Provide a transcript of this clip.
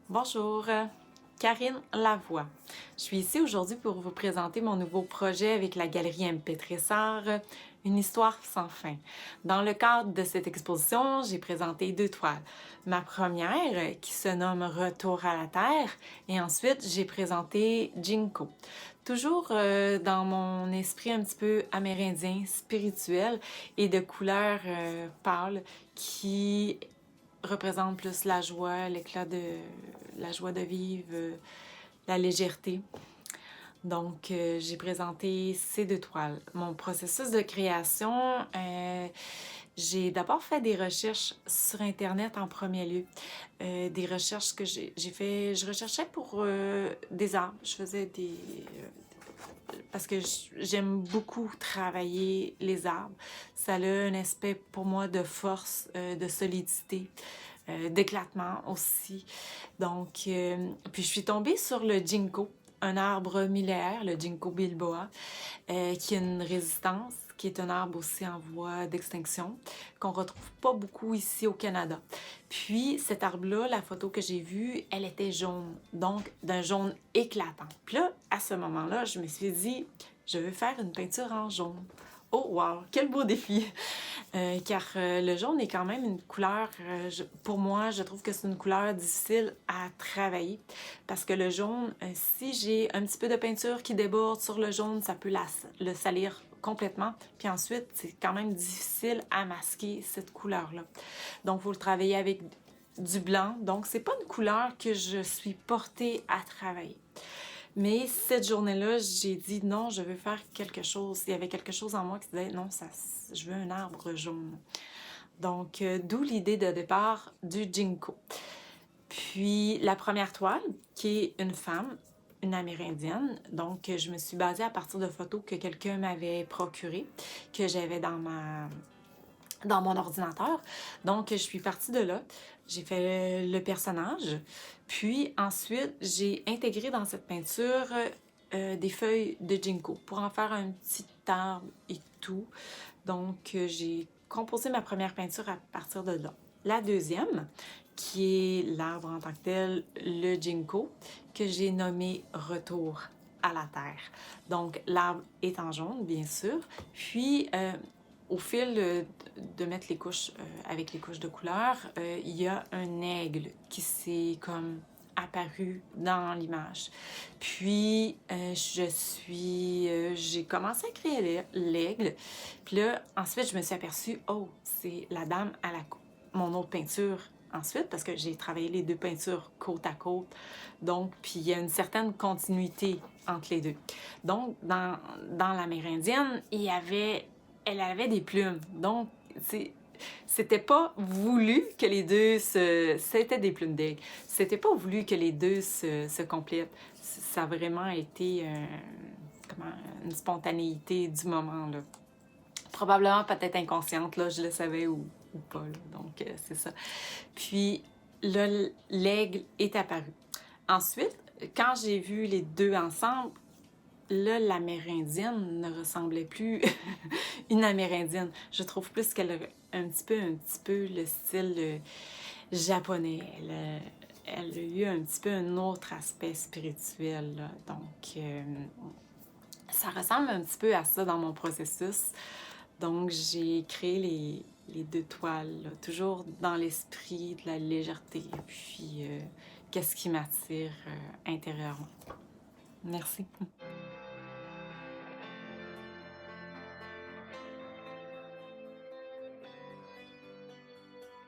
Bonjour, Karine Lavoie. Je suis ici aujourd'hui pour vous présenter mon nouveau projet avec la galerie MP Tressart, une histoire sans fin. Dans le cadre de cette exposition, j'ai présenté deux toiles. Ma première, qui se nomme Retour à la Terre, et ensuite j'ai présenté Jinko. Toujours dans mon esprit un petit peu amérindien, spirituel et de couleurs pâles qui représente plus la joie, l'éclat de la joie de vivre, la légèreté. Donc, j'ai présenté ces deux toiles. Mon processus de création, j'ai d'abord fait des recherches sur Internet en premier lieu. Des recherches que j'ai fait, je recherchais pour des arbres. Je faisais des... parce que j'aime beaucoup travailler les arbres. Ça a un aspect pour moi de force, de solidité. D'éclatement aussi. Donc, puis je suis tombée sur le ginkgo, un arbre millénaire, le ginkgo bilboa, qui a une résistance, qui est un arbre aussi en voie d'extinction, qu'on retrouve pas beaucoup ici au Canada. Puis cet arbre-là, la photo que j'ai vue, elle était jaune, donc d'un jaune éclatant. Puis là, à ce moment-là, je me suis dit, je veux faire une peinture en jaune. Oh wow, quel beau défi! Car le jaune est quand même une couleur, pour moi, je trouve que c'est une couleur difficile à travailler. Parce que le jaune, si j'ai un petit peu de peinture qui déborde sur le jaune, ça peut le salir complètement. Puis ensuite, c'est quand même difficile à masquer cette couleur-là. Donc, il faut le travailler avec du blanc. Donc, c'est pas une couleur que je suis portée à travailler. Mais cette journée-là, j'ai dit non, je veux faire quelque chose. Il y avait quelque chose en moi qui disait non, je veux un arbre jaune. Donc, d'où l'idée de départ du ginkgo. Puis, la première toile, qui est une femme, une amérindienne. Donc, je me suis basée à partir de photos que quelqu'un m'avait procurées, que j'avais dans mon ordinateur. Donc, je suis partie de là. J'ai fait le personnage. Puis ensuite, j'ai intégré dans cette peinture des feuilles de ginkgo pour en faire un petit arbre et tout. Donc, j'ai composé ma première peinture à partir de là. La deuxième, qui est l'arbre en tant que tel, le ginkgo, que j'ai nommé Retour à la Terre. Donc, l'arbre est en jaune, bien sûr. Puis, au fil de mettre les couches avec les couches de couleurs, il y a un aigle qui s'est comme apparu dans l'image. Puis, j'ai commencé à créer l'aigle. Puis là, ensuite, je me suis aperçue, oh, c'est la dame à mon autre peinture ensuite, parce que j'ai travaillé les deux peintures côte à côte. Donc, puis il y a une certaine continuité entre les deux. Donc, dans l'amérindienne, elle avait des plumes. Donc, c'était pas voulu que les deux c'était des plumes d'aigle. C'était pas voulu que les deux se complètent. Ça a vraiment été une spontanéité du moment, là. Probablement peut-être inconsciente, là, je le savais ou pas, là. Donc, c'est ça. Puis, là, l'aigle est apparu. Ensuite, quand j'ai vu les deux ensemble, là, l'amérindienne ne ressemblait plus une amérindienne. Je trouve plus qu'elle a un petit peu le style japonais. Elle a eu un petit peu un autre aspect spirituel, là. Donc, ça ressemble un petit peu à ça dans mon processus. Donc, j'ai créé les deux toiles, là, toujours dans l'esprit de la légèreté, puis qu'est-ce qui m'attire intérieurement. Merci.